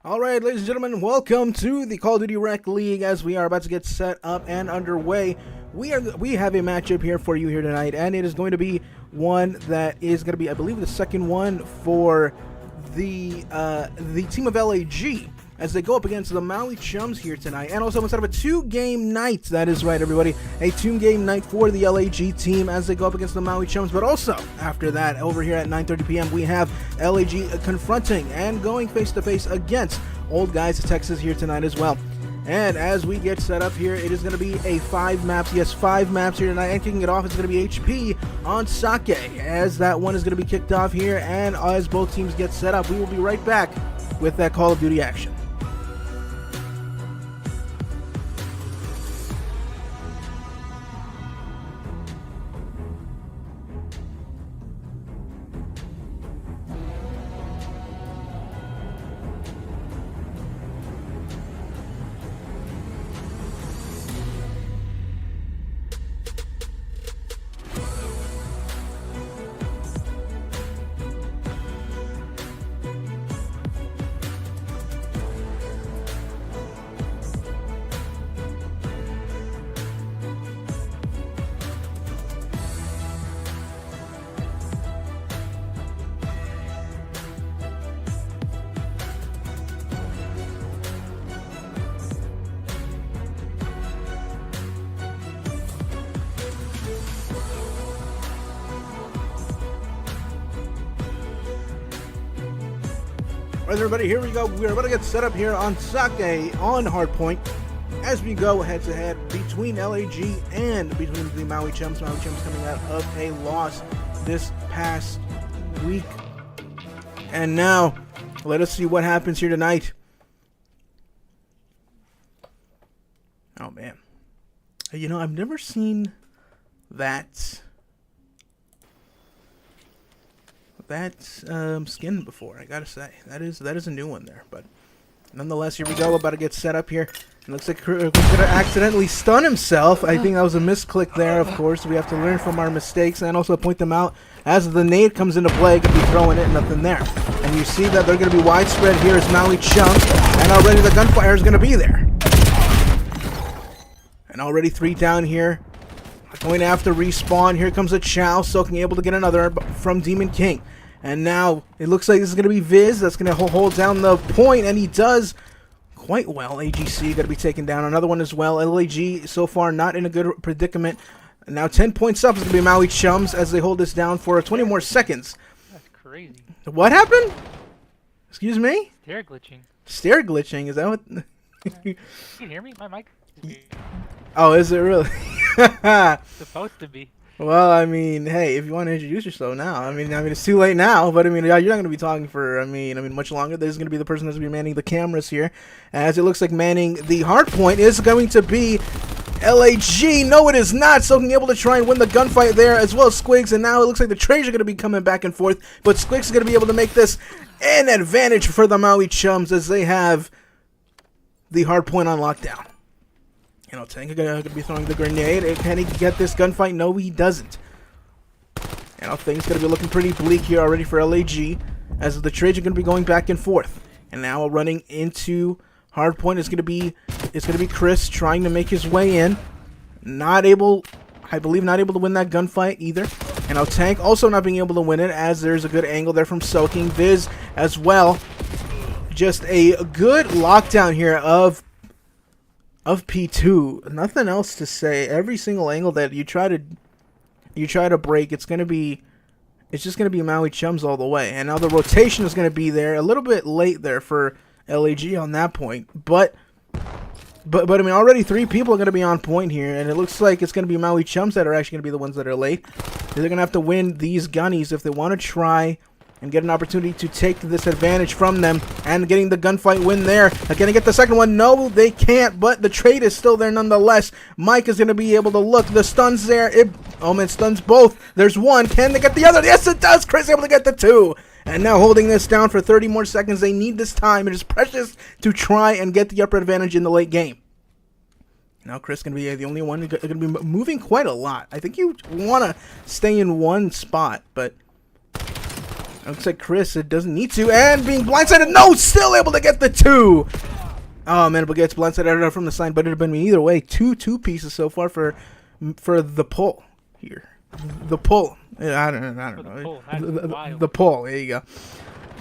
Alright, ladies and gentlemen, welcome to the Call of Duty Rec League as we are about to get set up and underway. We have a matchup here for you here tonight, and it is going to be one that is going to be, I believe, the second one for the team of LAG as they go up against the Maui Chums here tonight. And also instead of a two-game night, that is right, everybody, a two-game night for the LAG team as they go up against the Maui Chums. But also, after that, over here at 9:30 p.m., we have LAG confronting and going face-to-face against Old Guys Texas here tonight as well. And as we get set up here, it is going to be a 5 maps here tonight, and kicking it off is going to be HP on Sake, as that one is going to be kicked off here, and as both teams get set up, we will be right back with that Call of Duty action. Alright, everybody, here we go. We're about to get set up here on Sake on Hardpoint as we go head-to-head between LAG and between the Maui Chums. Maui Chums coming out of a loss this past week. And now, let us see what happens here tonight. Oh, man. You know, I've never seen that skin before, I gotta say. That is a new one there, but nonetheless, here we go. About to get set up here. It looks like Chris is gonna accidentally stun himself. I think that was a misclick there, of course. We have to learn from our mistakes and also point them out as the nade comes into play. Gonna be throwing it, nothing there. And you see that they're gonna be widespread here as Maui Chums, and already the gunfire is gonna be there. And already 3 down here. Going after respawn. Here comes a Chow, soaking, able to get another from Demon King. And now it looks like this is going to be Viz that's going to hold down the point, and he does quite well. AGC going to be taken down. Another one as well. LAG so far not in a good predicament. Now 10 points up is going to be Maui Chums as they hold this down for 20 more seconds. That's crazy. What happened? Excuse me? Stair glitching. Stair glitching? Is that what? Can you hear me? My mic is weird. Oh, is it really? Supposed to be. Well, I mean, hey, if you want to introduce yourself now, I mean, it's too late now. But I mean, you're not going to be talking for, I mean, much longer. There's going to be the person that's going to be manning the cameras here, as it looks like manning the hard point is going to be LAG. No, it is not. So being able to try and win the gunfight there, as well as Squigs. And now it looks like the trades are going to be coming back and forth, but Squigs is going to be able to make this an advantage for the Maui Chums as they have the hard point on lockdown. You know, Tank is going to be throwing the grenade. Can he get this gunfight? No, he doesn't. You know, things going to be looking pretty bleak here already for LAG, as the trades are going to be going back and forth. And now running into hardpoint is going to be Chris trying to make his way in. Not able, I believe, not able to win that gunfight either. And now Tank also not being able to win it, as there's a good angle there from Soaking. Viz as well. Just a good lockdown here of P2. Nothing else to say. Every single angle that you try to break, it's just gonna be Maui Chums all the way. And now the rotation is gonna be there. A little bit late there for LAG on that point, but I mean, already 3 people are gonna be on point here, and it looks like it's gonna be Maui Chums that are actually gonna be the ones that are late. They're gonna have to win these gunnies if they want to try and get an opportunity to take this advantage from them, and getting the gunfight win there. Can they get the second one? No, they can't, but the trade is still there nonetheless. Mike is going to be able to look. The stun's there. Oh man, stuns both. There's one. Can they get the other? Yes, it does. Chris able to get the 2. And now holding this down for 30 more seconds. They need this time. It is precious to try and get the upper advantage in the late game. Now Chris going to be the only one going to be moving quite a lot. I think you want to stay in one spot, but looks like Chris, it doesn't need to, and being blindsided. No, still able to get the 2. Oh man, but gets blindsided from the side, but it would have been either way. Two pieces so far for the pull here. The pull. Yeah, I don't know. The pull. There you go.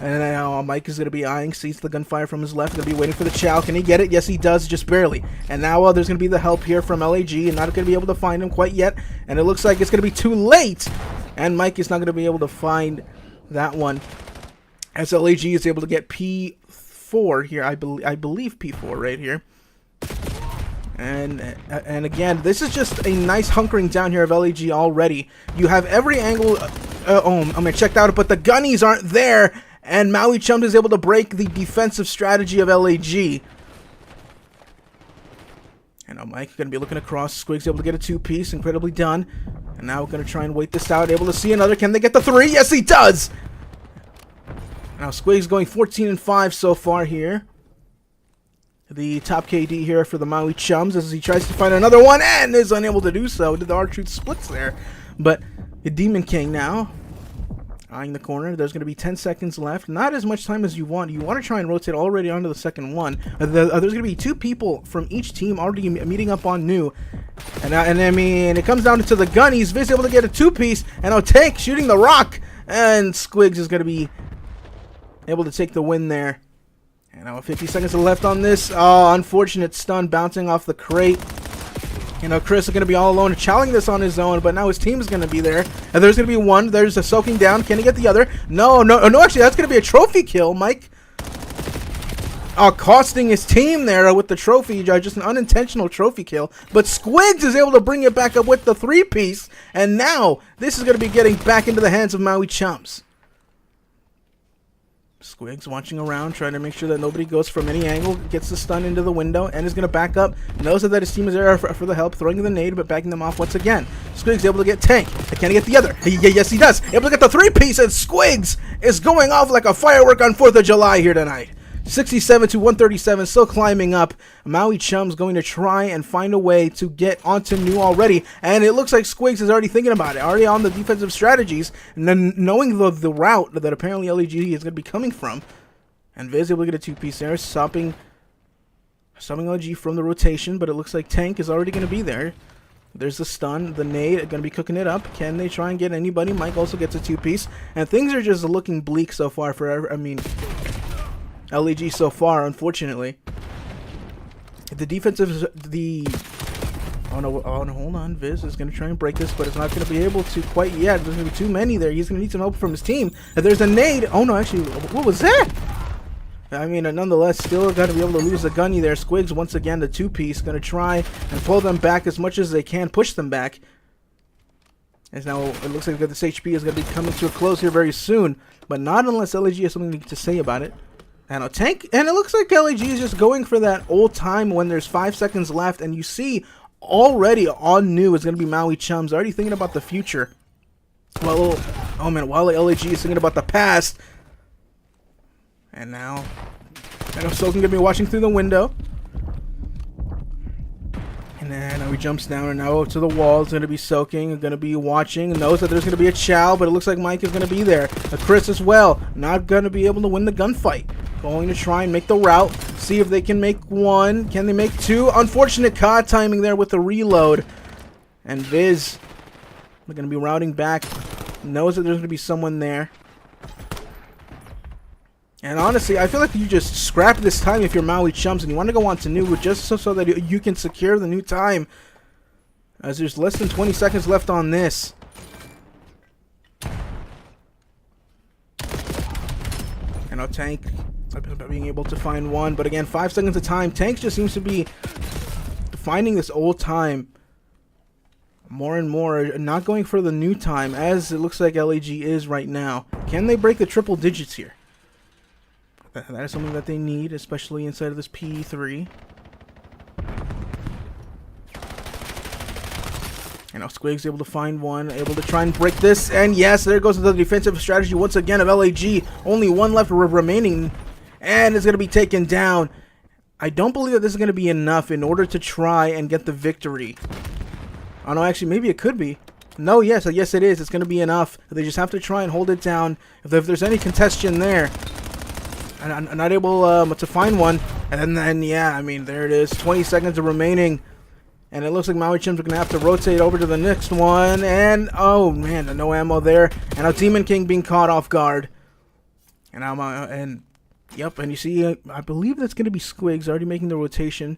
And now Mike is going to be eyeing, sees the gunfire from his left, going to be waiting for the Chow. Can he get it? Yes, he does, just barely. And now there's going to be the help here from LAG, and not going to be able to find him quite yet. And it looks like it's going to be too late, and Mike is not going to be able to find that one, as LAG is able to get P4 here. I believe P4 right here. And again, this is just a nice hunkering down here of LAG already. You have every angle. I'm gonna check out, but the gunnies aren't there, and Maui Chums is able to break the defensive strategy of LAG. And now Mike going to be looking across. Squig's able to get a 2-piece. Incredibly done. And now we're going to try and wait this out. Able to see another. Can they get the 3? Yes, he does! Now Squig's going 14-5 so far here. The top KD here for the Maui Chums as he tries to find another one and is unable to do so. Did the R-Truth splits there. But the Demon King now eyeing the corner. There's going to be 10 seconds left. Not as much time as you want. You want to try and rotate already onto the second one. There's going to be 2 people from each team already meeting up on new. And I mean, it comes down to the gunnies. Viz able to get a 2-piece. And I'll take shooting the rock. And Squigs is going to be able to take the win there. And now 50 seconds left on this. Oh, unfortunate stun bouncing off the crate. You know, Chris is going to be all alone, challenging this on his own, but now his team is going to be there. And there's going to be one. There's a soaking down. Can he get the other? No, actually, that's going to be a trophy kill, Mike. Costing his team there with the trophy, just an unintentional trophy kill. But Squigs is able to bring it back up with the 3-piece. And now, this is going to be getting back into the hands of Maui Chums. Squigs watching around, trying to make sure that nobody goes from any angle, gets the stun into the window, and is going to back up. Knows that his team is there for the help, throwing the nade, but backing them off once again. Squigs able to get Tank. Can he get the other? Yes, he does. Able to get the 3-piece, and Squigs is going off like a firework on 4th of July here tonight. 67 to 137, still climbing up. Maui Chums going to try and find a way to get onto new already, and it looks like Squigs is already thinking about it, already on the defensive strategies, and then knowing the route that apparently LEG is going to be coming from. And Viz able to get a 2-piece there, stopping LG from the rotation, but it looks like Tank is already going to be there. There's the stun, the nade, going to be cooking it up. Can they try and get anybody? Mike also gets a 2-piece, and things are just looking bleak so far for, LEG so far, unfortunately. The defensive, oh no, hold on. Viz is going to try and break this, but it's not going to be able to quite yet. There's going to be too many there. He's going to need some help from his team. And there's a nade. Oh no, actually, what was that? I mean, nonetheless, still got to be able to lose the gunny there. Squigs, once again, the 2-piece, going to try and pull them back as much as they can, push them back. As now, it looks like this HP is going to be coming to a close here very soon, but not unless LEG has something to say about it. And a Tank, and it looks like LEG is just going for that old time when there's 5 seconds left, and you see already on new is going to be Maui Chums, already thinking about the future. Well, oh man, while LEG is thinking about the past. And now, I know Soken going to be watching through the window. And then now he jumps down, and now to the wall. It's going to be Soaking, going to be watching, and knows that there's going to be a Chow, but it looks like Mike is going to be there. A Chris as well, not going to be able to win the gunfight. Going to try and make the route, see if they can make 1. Can they make 2? Unfortunate COD timing there with the reload. And Viz, they're going to be routing back, knows that there's going to be someone there. And honestly, I feel like you just scrap this time if you're Maui Chums and you want to go on to new, just so that you can secure the new time. As there's less than 20 seconds left on this. And a Tank being able to find 1, but again, 5 seconds of time. Tank just seems to be finding this old time more and more, not going for the new time, as it looks like LEG is right now. Can they break the triple digits here? That is something that they need, especially inside of this P3. And now Squig's able to find 1, able to try and break this, and yes, there goes the defensive strategy once again of LAG. Only 1 left remaining, and it's going to be taken down. I don't believe that this is going to be enough in order to try and get the victory. Oh no, actually, maybe it could be. No, yes it is. It's going to be enough. They just have to try and hold it down. If there's any contention there, and I'm not able to find 1, and then yeah, I mean, there it is. 20 seconds remaining. And it looks like Maui Chums are going to have to rotate over to the next one. And, oh, man, no ammo there. And now Demon King being caught off guard. And yep, and you see, I believe that's going to be Squigs already making the rotation.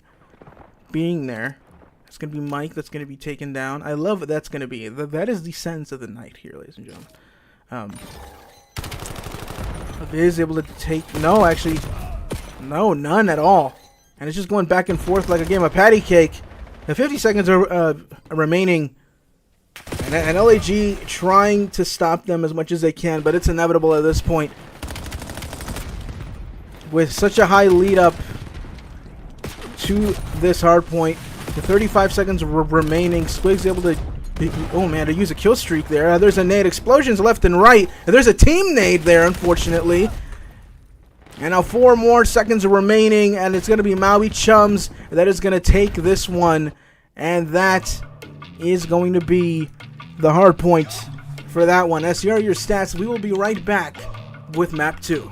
Being there. It's going to be Mike that's going to be taken down. I love what that's going to be. That is the sense of the night here, ladies and gentlemen. Is able to take... No, actually. No, none at all. And it's just going back and forth like a game of patty cake. The 50 seconds are remaining, and LAG trying to stop them as much as they can, but it's inevitable at this point. With such a high lead up to this hard point, the 35 seconds remaining, Squig's able to, oh man, to use a kill streak there. There's a nade, explosions left and right, and there's a team nade there, unfortunately. And now 4 more seconds remaining, and it's going to be Maui Chums that is going to take this one. And that is going to be the hard point for that one. As here are your stats. We will be right back with Map 2.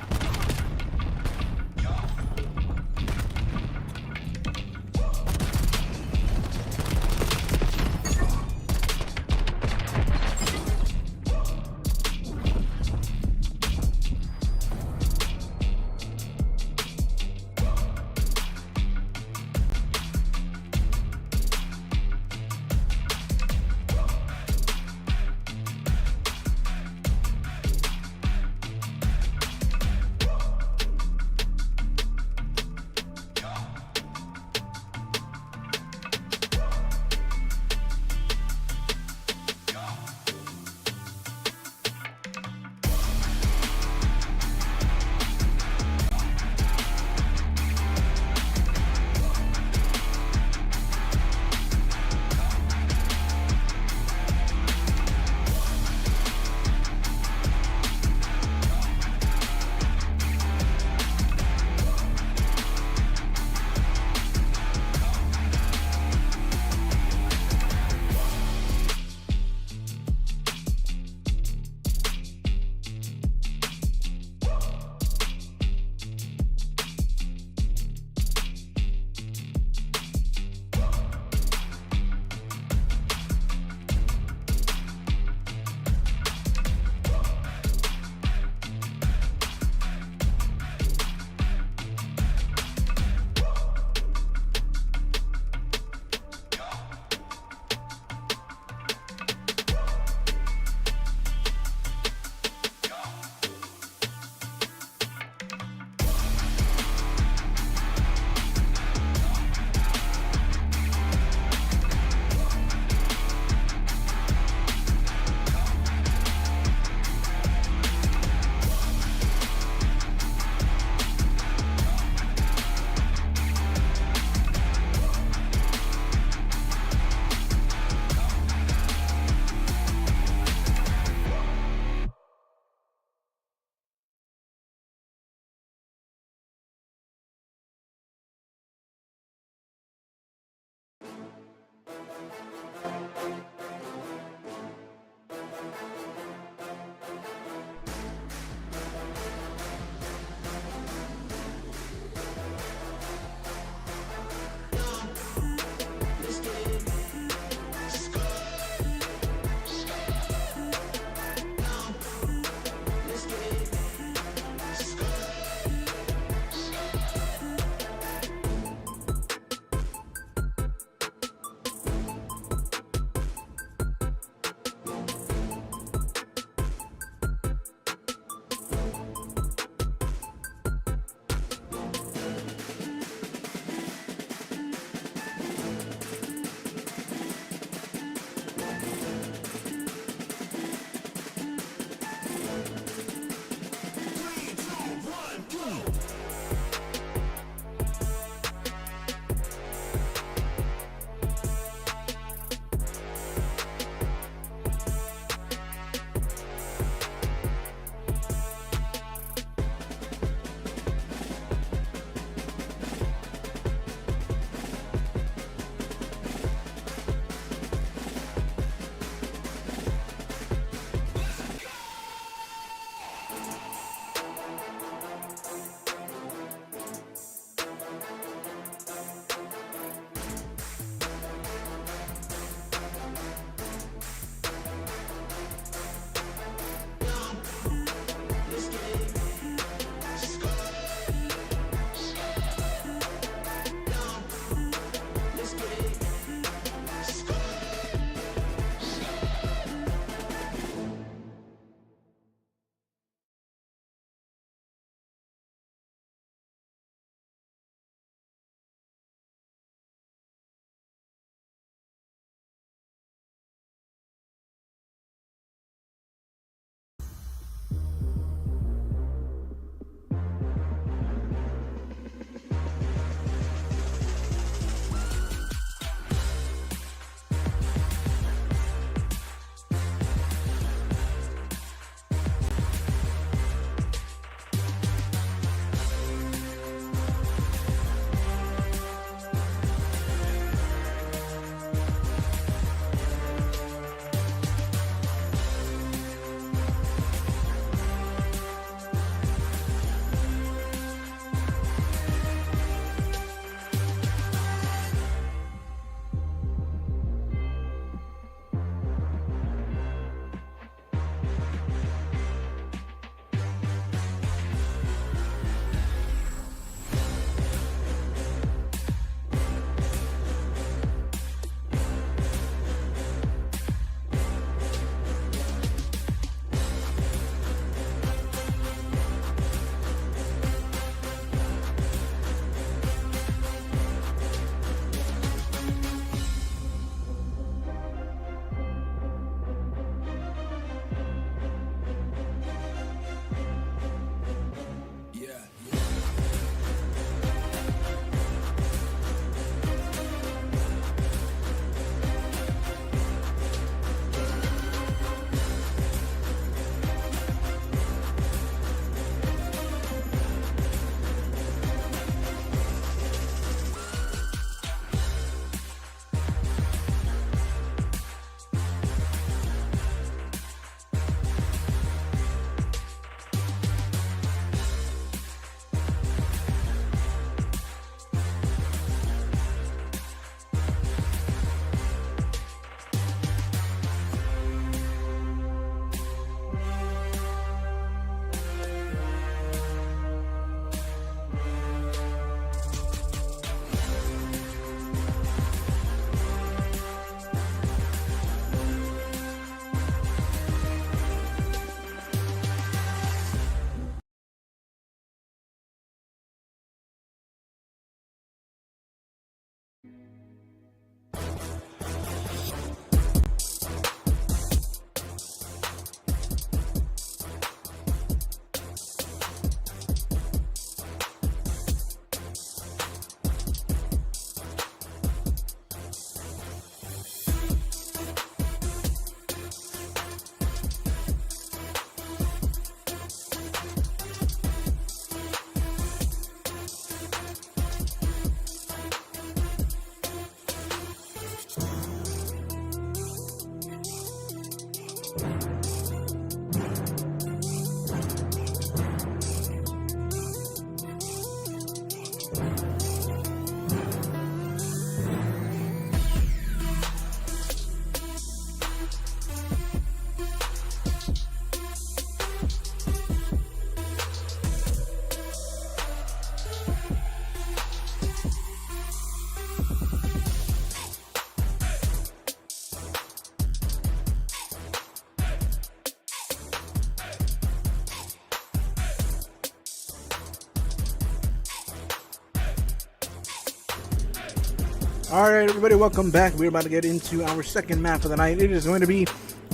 Alright, everybody, welcome back. We're about to get into our second map of the night. It is going to be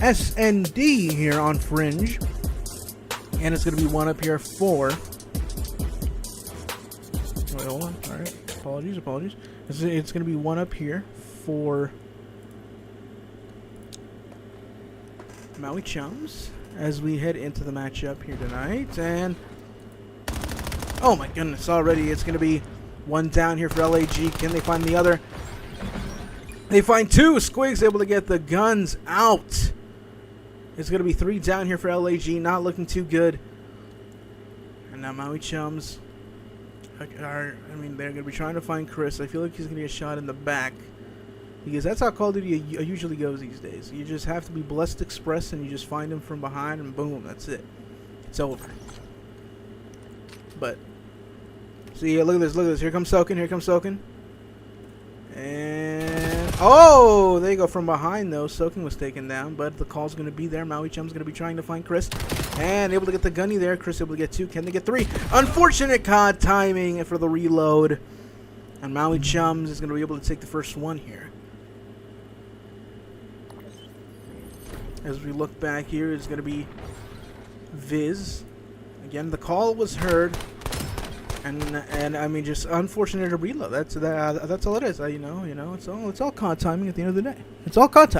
S&D here on Fringe. And it's going to be one up here for... Wait, hold on. Alright, apologies. It's going to be one up here for Maui Chums as we head into the matchup here tonight. And... oh my goodness, already it's going to be one down here for LAG. Can they find the other? They find two. Squigs able to get the guns out. It's going to be three down here for LAG. Not looking too good. And now Maui Chums they're going to be trying to find Chris. I feel like he's going to get shot in the back. Because that's how Call of Duty usually goes these days. You just have to be Blessed Express and you just find him from behind and boom, that's it. It's over. But... see, look at this. Here comes Soaking. And... oh! There you go, from behind, though. Soaking was taken down, but the call's going to be there. Maui Chum's going to be trying to find Chris. And able to get the gunny there. Chris able to get two. Can they get three? Unfortunate COD timing for the reload. And Maui Chums is going to be able to take the first one here. As we look back here, it's going to be Viz. Again, the call was heard. And I mean, just unfortunate to reload. That's all it is. You know, it's all COD timing at the end of the day. It's all COD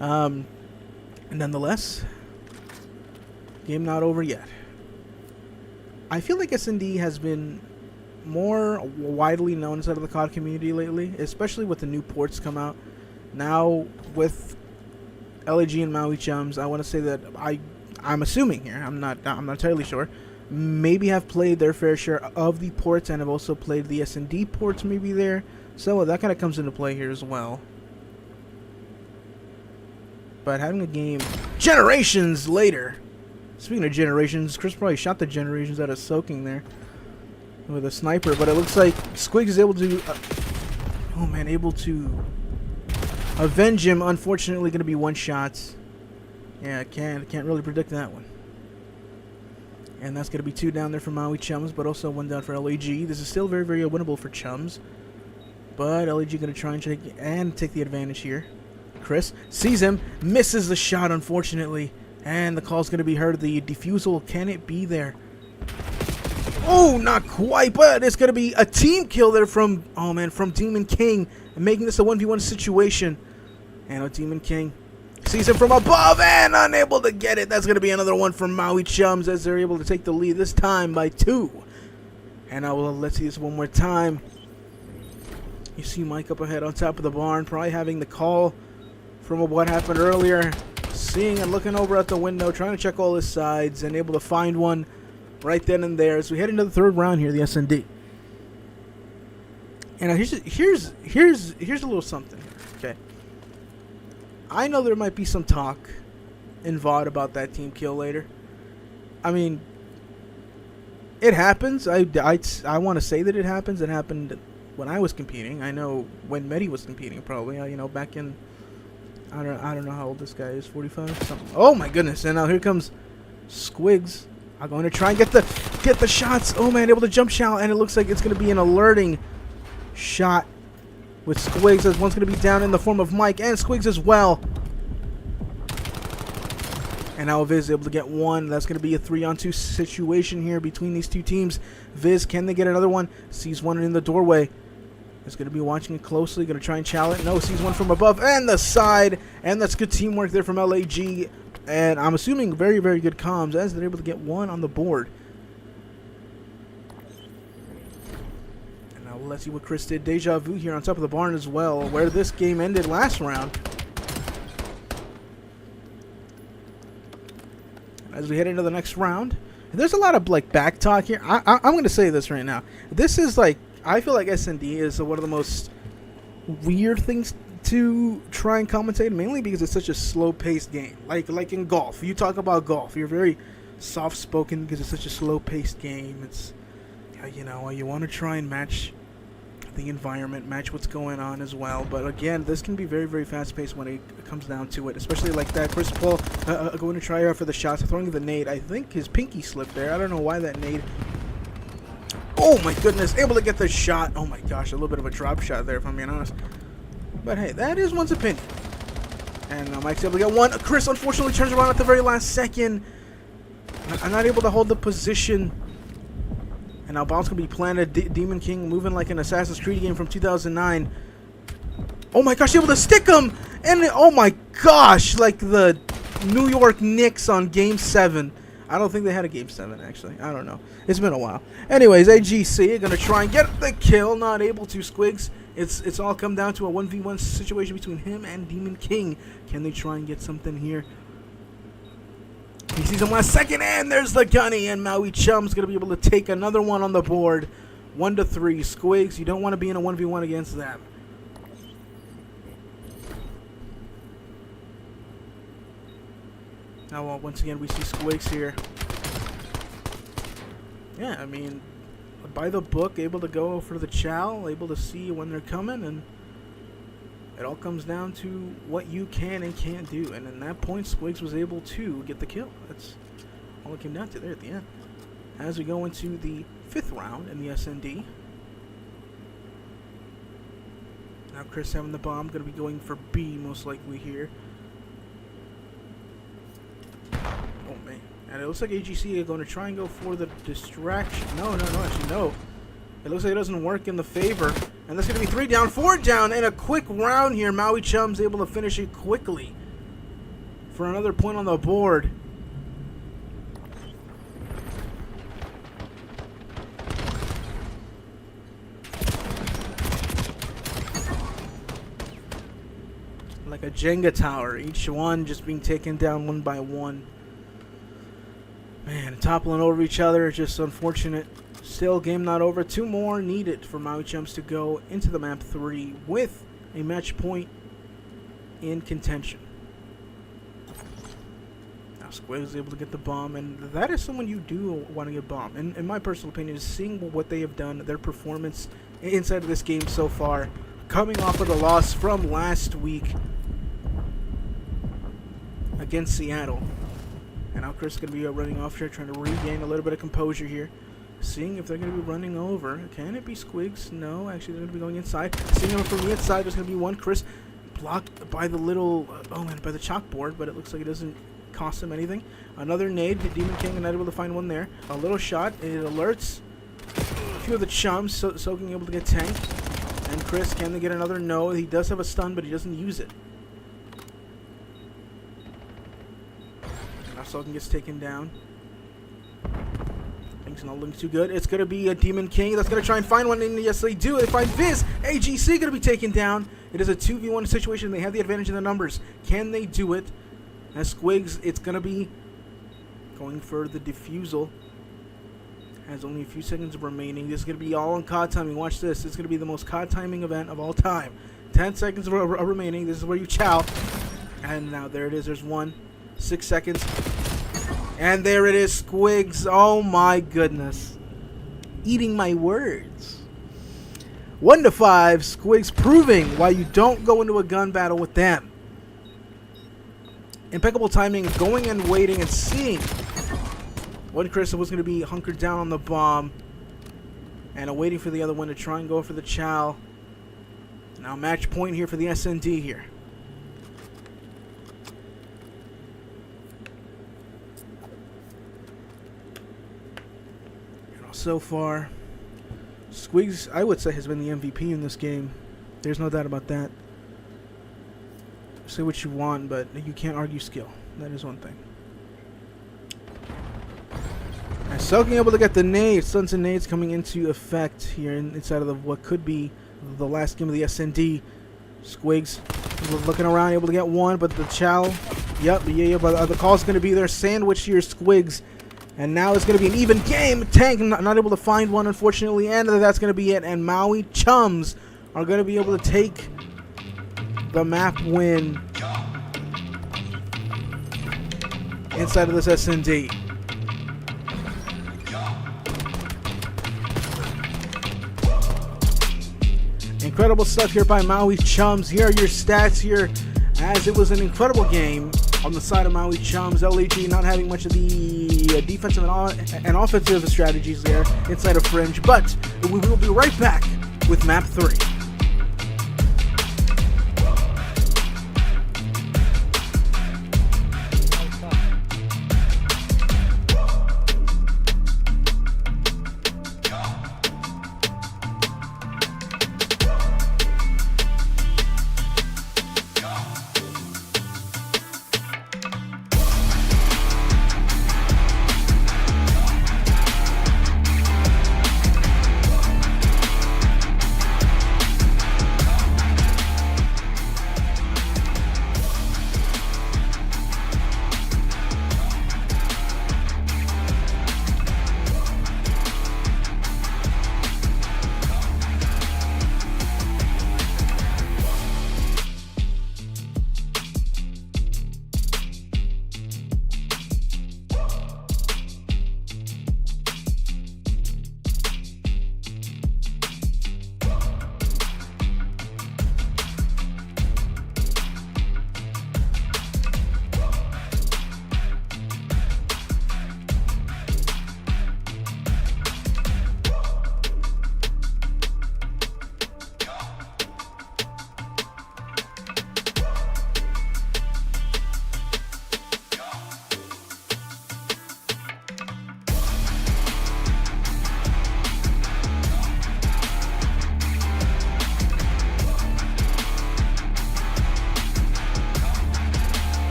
timing. Nonetheless, game not over yet. I feel like S&D has been more widely known inside of the COD community lately, especially with the new ports come out. Now with LAG and Maui Chums, I want to say that I'm assuming here. I'm not entirely sure. Maybe have played their fair share of the ports and have also played the S&D ports maybe there. So that kind of comes into play here as well. But having a game generations later. Speaking of generations, Chris probably shot the generations out of Soaking there with a sniper. But it looks like Squigs is able to... able to avenge him. Unfortunately, going to be one shots. Yeah, I can't really predict that one. And that's going to be two down there for Maui Chums, but also one down for LAG. This is still very, very winnable for Chums. But LAG going to try and take the advantage here. Chris sees him, misses the shot, unfortunately. And the call's going to be heard. The defusal, can it be there? Oh, not quite, but it's going to be a team kill there from Demon King. Making this a 1v1 situation. And Demon King sees him from above and unable to get it. That's going to be another one from Maui Chums as they're able to take the lead this time by 2. And let's see this one more time. You see Mike up ahead on top of the barn, probably having the call from what happened earlier. Seeing and looking over at the window, trying to check all his sides and able to find one right then and there as we head into the third round here, the S&D. And here's a little something here, okay? I know there might be some talk in VOD about that team kill later. I mean, it happens. I want to say that it happens. It happened when I was competing. I know when Medi was competing, probably. Back in I don't know how old this guy is. 45 something. Oh my goodness! And now here comes Squigs. I'm going to try and get the shots. Oh man, able to jump shot, and it looks like it's going to be an alerting shot. With Squigs, as one's going to be down in the form of Mike and Squigs as well. And now Viz is able to get one. That's going to be a 3-on-2 situation here between these two teams. Viz, can they get another one? Sees one in the doorway. Is going to be watching it closely. Going to try and challenge it. No, sees one from above and the side. And that's good teamwork there from LAG. And I'm assuming very, very good comms as they're able to get one on the board. Let's see what Chris did. Deja vu here on top of the barn as well, where this game ended last round. as we head into the next round. There's a lot of like back talk here. I'm going to say this right now. This is like, I feel like S&D is one of the most weird things to try and commentate, mainly because it's such a slow-paced game. Like in golf, you talk about golf, you're very soft-spoken because it's such a slow-paced game. It's, you know, you want to try and match the environment, match what's going on as well. But again, this can be very, very fast-paced when it comes down to it, especially like that. Chris Paul going to try out for the shots, throwing the nade. I think his pinky slipped there. I don't know why that nade. Oh my goodness, able to get the shot. Oh my gosh, a little bit of a drop shot there, if I'm being honest. But hey, that is one's opinion. And Mike's able to get one. Chris unfortunately turns around at the very last second. I'm not able to hold the position. And now bounce gonna be planted. Demon King moving like an Assassin's Creed game from 2009. Oh my gosh, able to stick him! And oh my gosh, like the New York Knicks on Game 7. I don't think they had a Game 7, actually. I don't know. It's been a while. Anyways, AGC are gonna try and get the kill. Not able to. Squigs. It's all come down to a 1v1 situation between him and Demon King. Can they try and get something here? He sees him last second, and there's the gunny, and Maui Chums going to be able to take another one on the board. 1-3. Squigs, you don't want to be in a 1v1 against them. Now, once again, we see Squigs here. Yeah, I mean, by the book, able to go for the chow, able to see when they're coming, and it all comes down to what you can and can't do. And in that point, Squigs was able to get the kill. That's all it came down to there at the end. As we go into the 5th round in the S&D. Now Chris having the bomb, going to be going for B most likely here. Oh man. And it looks like AGC are going to try and go for the distraction. No, actually no. It looks like it doesn't work in the favor. And that's going to be 3 down, 4 down, and a quick round here. Maui Chums able to finish it quickly for another point on the board. Like a Jenga tower, each one just being taken down one by one. Man, toppling over each other, just unfortunate. Still, game not over. 2 more needed for Maui Chums to go into the map 3 with a match point in contention. Now, Squid is able to get the bomb, and that is someone you do want to get bomb. And in my personal opinion, is seeing what they have done, their performance inside of this game so far, coming off of the loss from last week against Seattle. And now Chris is going to be running off here, trying to regain a little bit of composure here. Seeing if they're going to be running over. Can it be Squigs? No, actually they're going to be going inside. Seeing them from the inside, there's going to be one. Chris blocked by the little, by the chalkboard, but it looks like it doesn't cost him anything. Another nade to Demon King, and not able to find one there. A little shot, it alerts a few of the Chums, soaking able to get tanked. And Chris, can they get another? No, he does have a stun, but he doesn't use it. Now Soaking gets taken down. Things not looking too good. It's going to be a Demon King that's going to try and find one, and yes, they do. They find Viz. AGC going to be taken down. It is a 2v1 situation. They have the advantage in the numbers. Can they do it? As Squigs, it's going to be going for the defusal. Has only a few seconds remaining. This is going to be all on COD timing. Watch this. It's going to be the most COD timing event of all time. 10 seconds remaining. This is where you chow. And now there it is. There's 1. 6 seconds. And there it is, Squigs. Oh my goodness. Eating my words. 1-5, Squigs proving why you don't go into a gun battle with them. Impeccable timing, going and waiting and seeing when Chris was going to be hunkered down on the bomb. And waiting for the other one to try and go for the chow. Now match point here for the S&D here. So far, Squigs, I would say, has been the MVP in this game. There's no doubt about that. Say what you want, but you can't argue skill. That is one thing. And Soaking able to get the nades, stuns and nades coming into effect here inside of what could be the last game of the S&D. Squigs looking around, able to get one, but the chow Yep, yeah, but the call's going to be there. Sandwich here, Squigs. And now it's going to be an even game. Tank not able to find one, unfortunately. And that's going to be it. And Maui Chums are going to be able to take the map win inside of this S&D. Incredible stuff here by Maui Chums. Here are your stats here, as it was an incredible game on the side of Maui Chums. LAG not having much of the defensive and offensive strategies there inside of Fringe, but we will be right back with map 3.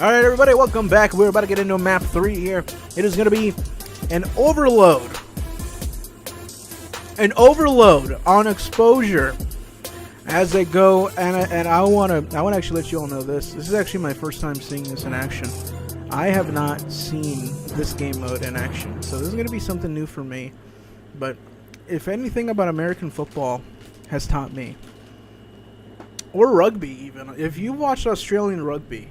Alright, everybody, welcome back. We're about to get into map 3 here. It is going to be an overload. An overload on exposure as they go, and I want to actually let you all know this. This is actually my first time seeing this in action. I have not seen this game mode in action, so this is going to be something new for me. But if anything about American football has taught me, or rugby even, if you watch Australian rugby,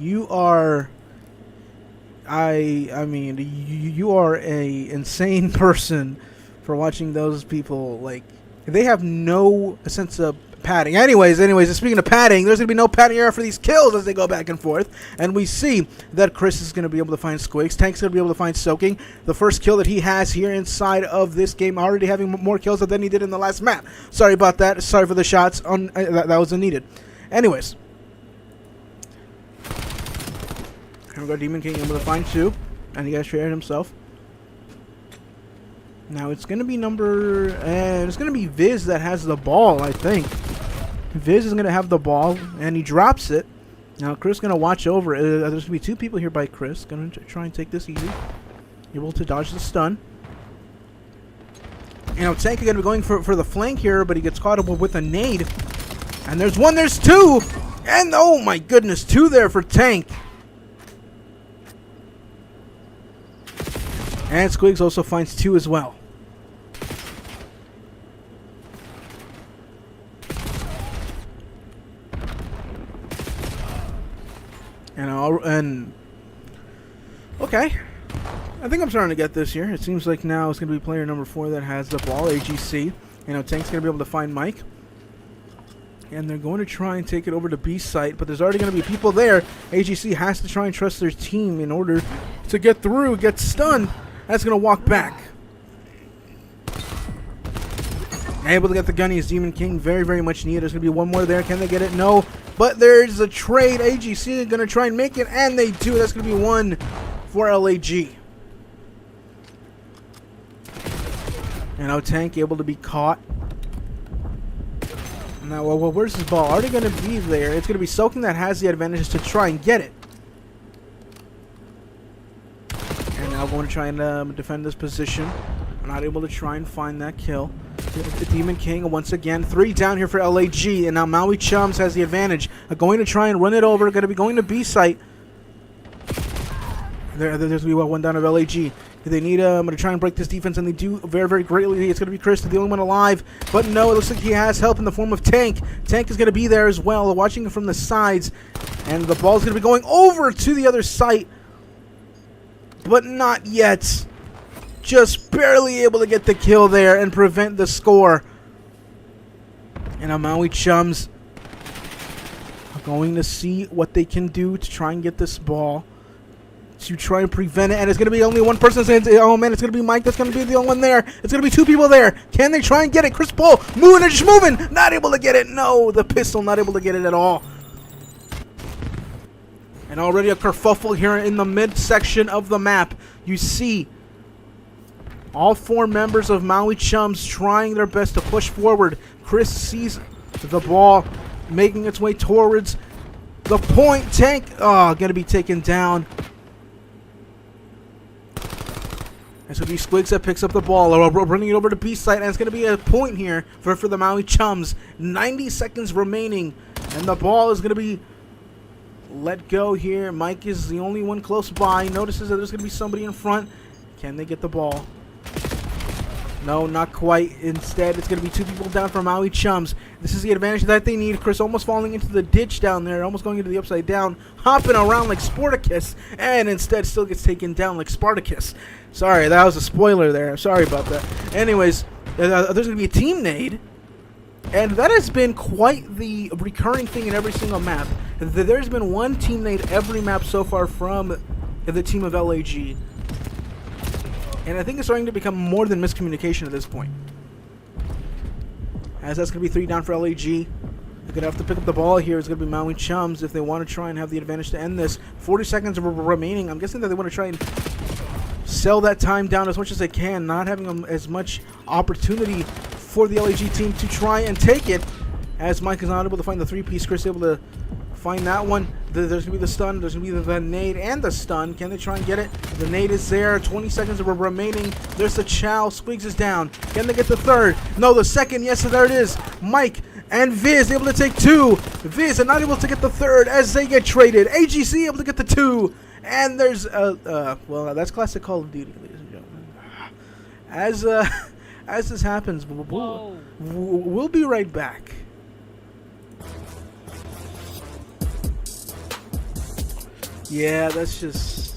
you are, I mean, you are a insane person for watching those people. Like, they have no sense of padding. Anyways, speaking of padding, there's going to be no padding here for these kills as they go back and forth. And we see that Chris is going to be able to find Squigs. Tank's going to be able to find Soaking. The first kill that he has here inside of this game, already having more kills than he did in the last map. Sorry about that. Sorry for the shots. That was unneeded. Anyways. Here we go, Demon King able to find 2. And he got shared himself. Now it's going to be it's going to be Viz that has the ball, I think. Viz is going to have the ball, and he drops it. Now Chris is going to watch over it. There's going to be 2 people here by Chris. Going to try and take this easy. Able to dodge the stun. You know, Tank is going to be going for the flank here, but he gets caught up with a nade. And there's 1, there's 2! And oh my goodness, 2 there for Tank. And Squigs also finds 2 as well. And okay, I think I'm starting to get this here. It seems like now it's going to be player number 4 that has the ball, AGC. You know, Tank's going to be able to find Mike. And they're going to try and take it over to B site, but there's already going to be people there. AGC has to try and trust their team in order to get through, get stunned. That's going to walk back. Able to get the gunnies. Demon King very, very much needed. There's going to be one more there. Can they get it? No. But there's a trade. AGC are going to try and make it, and they do. That's going to be one for LAG. And now Tank able to be caught. Now, well, where's his ball? Already going to be there. It's going to be Soaking that has the advantage to try and get it. And now going to try and defend this position. Not able to try and find that kill. The Demon King once again. 3 down here for LAG. And now Maui Chums has the advantage. Going to try and run it over. Going to be going to B site. There's going to be one down of LAG. They need to try and break this defense, and they do very, very greatly. It's going to be Chris, the only one alive. But no, it looks like he has help in the form of Tank. Tank is going to be there as well, watching it from the sides. And the ball is going to be going over to the other site. But not yet. Just barely able to get the kill there and prevent the score. And now Maui Chums are going to see what they can do to try and get this ball. To try and prevent it, and it's going to be only one person saying, oh man, it's going to be Mike, that's going to be the only one there. It's going to be 2 people there. Can they try and get it? Chris Paul, moving and just moving, not able to get it. No, the pistol not able to get it at all. And already a kerfuffle here in the midsection of the map. You see all 4 members of Maui Chums trying their best to push forward. Chris sees the ball making its way towards the point. Tank, going to be taken down. It's going to be Squigs that picks up the ball. We're bringing it over to B site, and it's going to be a point here for the Maui Chums. 90 seconds remaining, and the ball is going to be let go here. Mike is the only one close by. Notices that there's going to be somebody in front. Can they get the ball? No, not quite. Instead, it's going to be 2 people down for Maui Chums. This is the advantage that they need. Chris almost falling into the ditch down there, almost going into the upside down, hopping around like Sporticus, and instead still gets taken down like Spartacus. Sorry, that was a spoiler there. Sorry about that. Anyways, there's going to be a team nade, and that has been quite the recurring thing in every single map. There's been one team nade every map so far from the team of LAG. And I think it's starting to become more than miscommunication at this point. As that's going to be 3 down for LAG. They're going to have to pick up the ball here. It's going to be Maui Chums if they want to try and have the advantage to end this. 40 seconds remaining. I'm guessing that they want to try and sell that time down as much as they can, not having as much opportunity for the LAG team to try and take it. As Mike is not able to find the 3-piece, Chris able to find that one. There's going to be the stun. There's going to be the nade and the stun. Can they try and get it? The nade is there. 20 seconds remaining. There's the chow. Squigs is down. Can they get the 3rd? No, the 2nd. Yes, so there it is. Mike and Viz able to take 2. Viz are not able to get the 3rd as they get traded. AGC able to get the 2. And there's, well, that's classic Call of Duty, ladies and gentlemen. As this happens, we'll be right back. Yeah, that's just...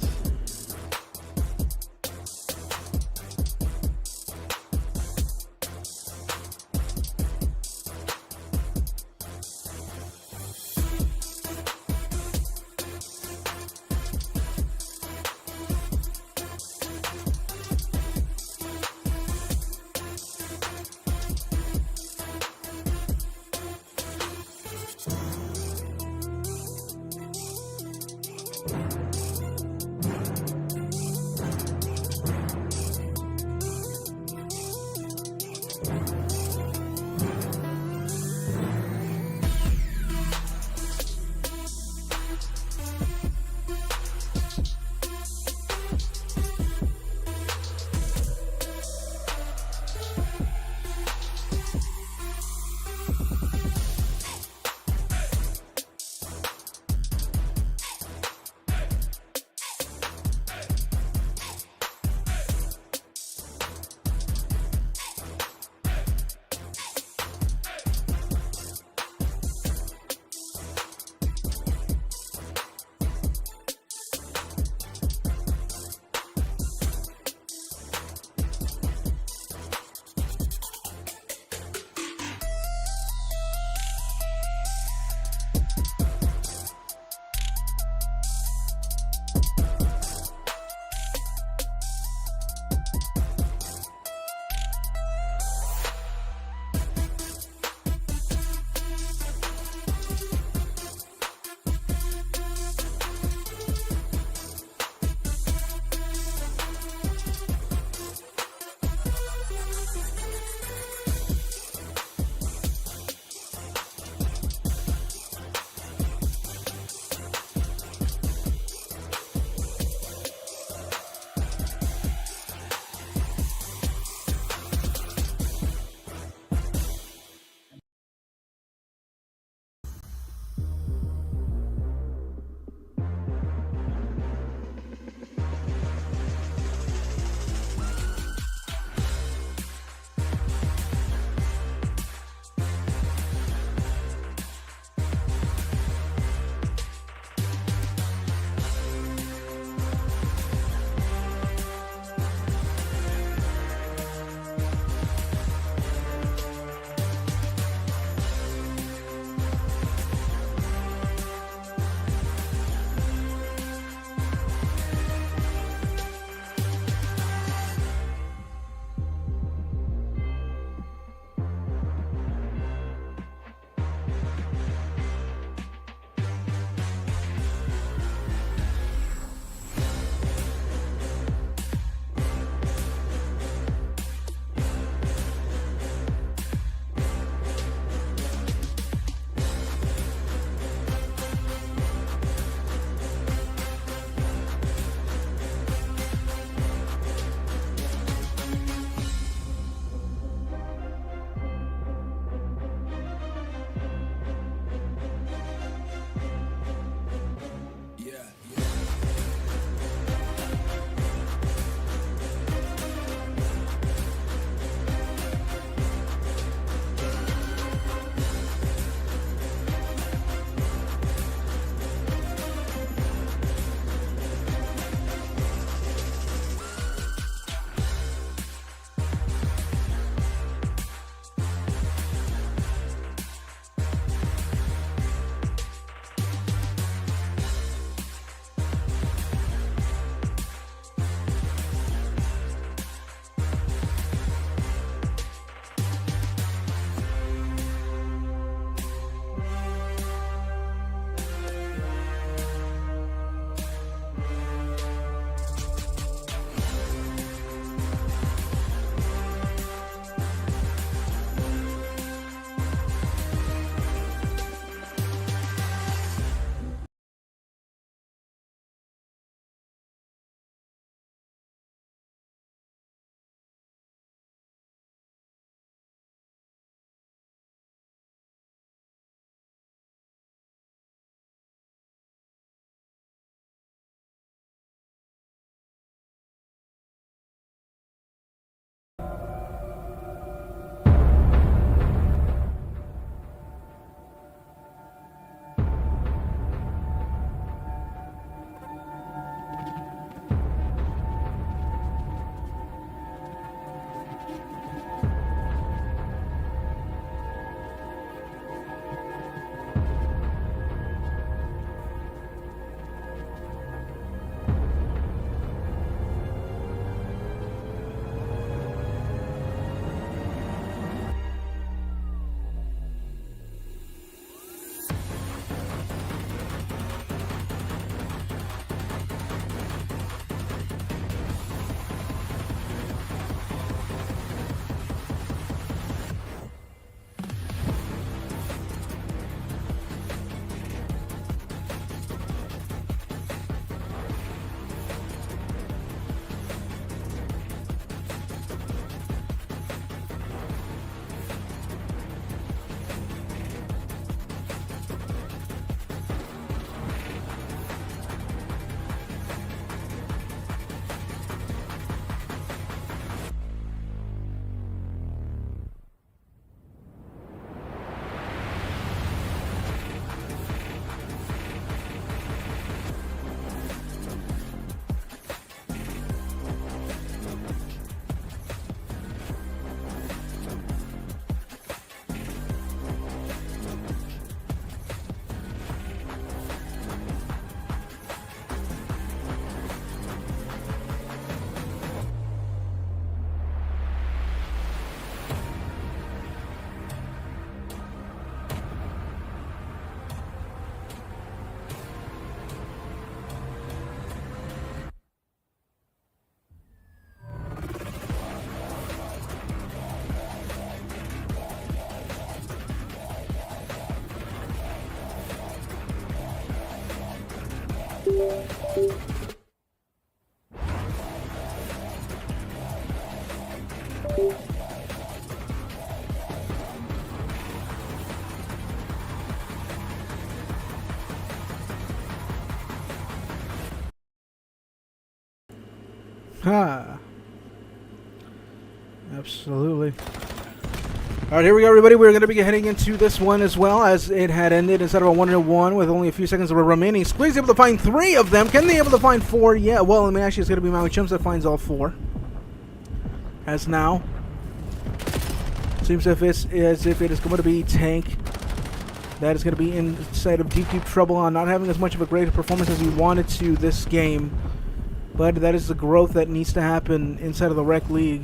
Ha. Absolutely. All right, here we go, everybody. We're going to be heading into this one as well, as it had ended instead of a 1-1 with only a few seconds remaining. Squig's able to find 3 of them. Can they able to find 4? Yeah, well, I mean, actually, it's going to be Maui Chums that finds all 4. As now, seems as if it is going to be Tank that is going to be inside of deep trouble on not having as much of a great performance as he wanted to this game. But that is the growth that needs to happen inside of the Rec League.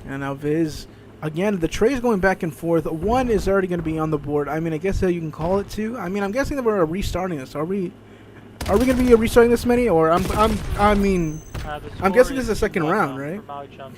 And now Viz, again, the trade's going back and forth. 1 is already going to be on the board. I mean, I guess that you can call it 2. I mean, I'm guessing that we're restarting this. Are we going to be restarting this many, or I'm guessing this is the second round, right? For Maui Chums.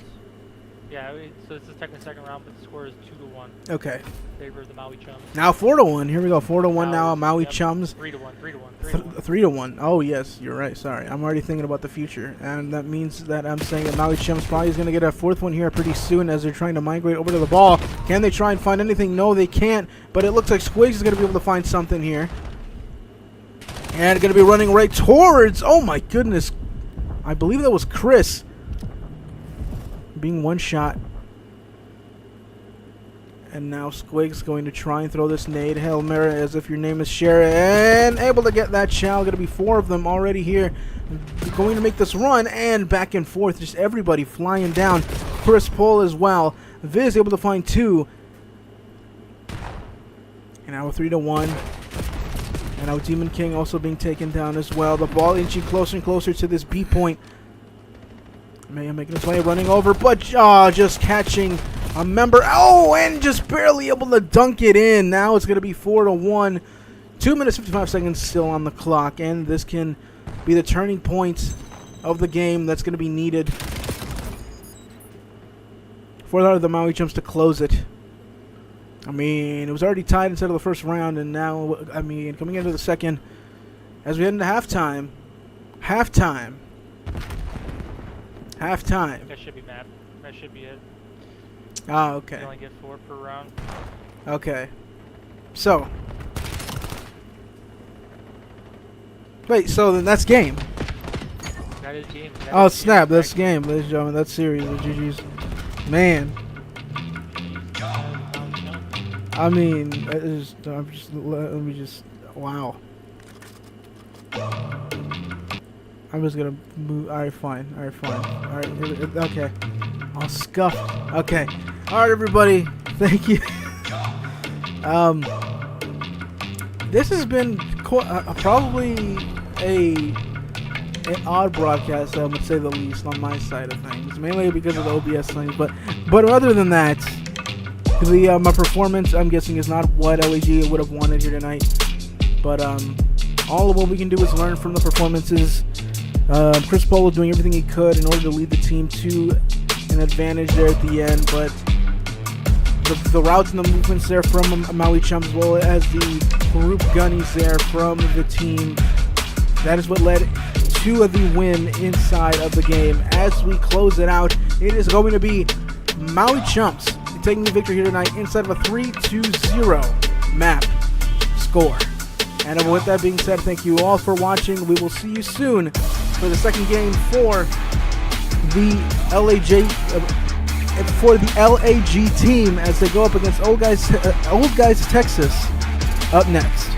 Yeah, so it's the second round, but the score is 2-1. Okay. In favor of the Maui Chums. Now 4-1. Here we go. 4-1 now. Maui Chums. 3-1. 3-1. Oh yes, you're right. Sorry, I'm already thinking about the future, and that means that I'm saying that Maui Chums probably is going to get a 4th one here pretty soon as they're trying to migrate over to the ball. Can they try and find anything? No, they can't. But it looks like Squigs is going to be able to find something here, and going to be running right towards. Oh my goodness, I believe that was Chris being one shot. And now Squig's going to try and throw this nade. Hail Mary as if your name is Sharon. And able to get that chow. Going to be 4 of them already here. Going to make this run. And back and forth. Just everybody flying down. Chris Pohl as well. Viz able to find 2. And now a 3-1. And now Demon King also being taken down as well. The ball inching closer and closer to this B point. Making his way, running over. But just catching a member. Oh, and just barely able to dunk it in. Now it's going to be 4-1. 2 minutes 55 seconds still on the clock, and this can be the turning point of the game that's going to be needed for the Maui Chums to close it. I mean, it was already tied inside of the first round, and now, I mean, coming into the second, as we head into halftime. Halftime. That should be mapped. That should be it. Ah, okay. You only get 4 per round. Okay. So. Wait, so then that's game. That is game. Oh, snap. That's game, ladies and gentlemen. That's serious. GG's. Man. I mean, let me just, wow. I'm just gonna move. Alright, fine. Alright, okay. I'll scuff. Okay. Alright, everybody. Thank you. This has been probably an odd broadcast, I would say the least, on my side of things. Mainly because of the OBS thing, but other than that, my performance, I'm guessing, is not what LAG would have wanted here tonight. But all of what we can do is learn from the performances. Chris Pohl was doing everything he could in order to lead the team to an advantage there at the end, but the routes and the movements there from Maui Chums, as well as the group gunnies there from the team, that is what led to the win inside of the game. As we close it out, it is going to be Maui Chums taking the victory here tonight inside of a 3-0 map score. And with that being said, thank you all for watching. We will see you soon for the second game for the LAG team as they go up against Old Guys Texas up next.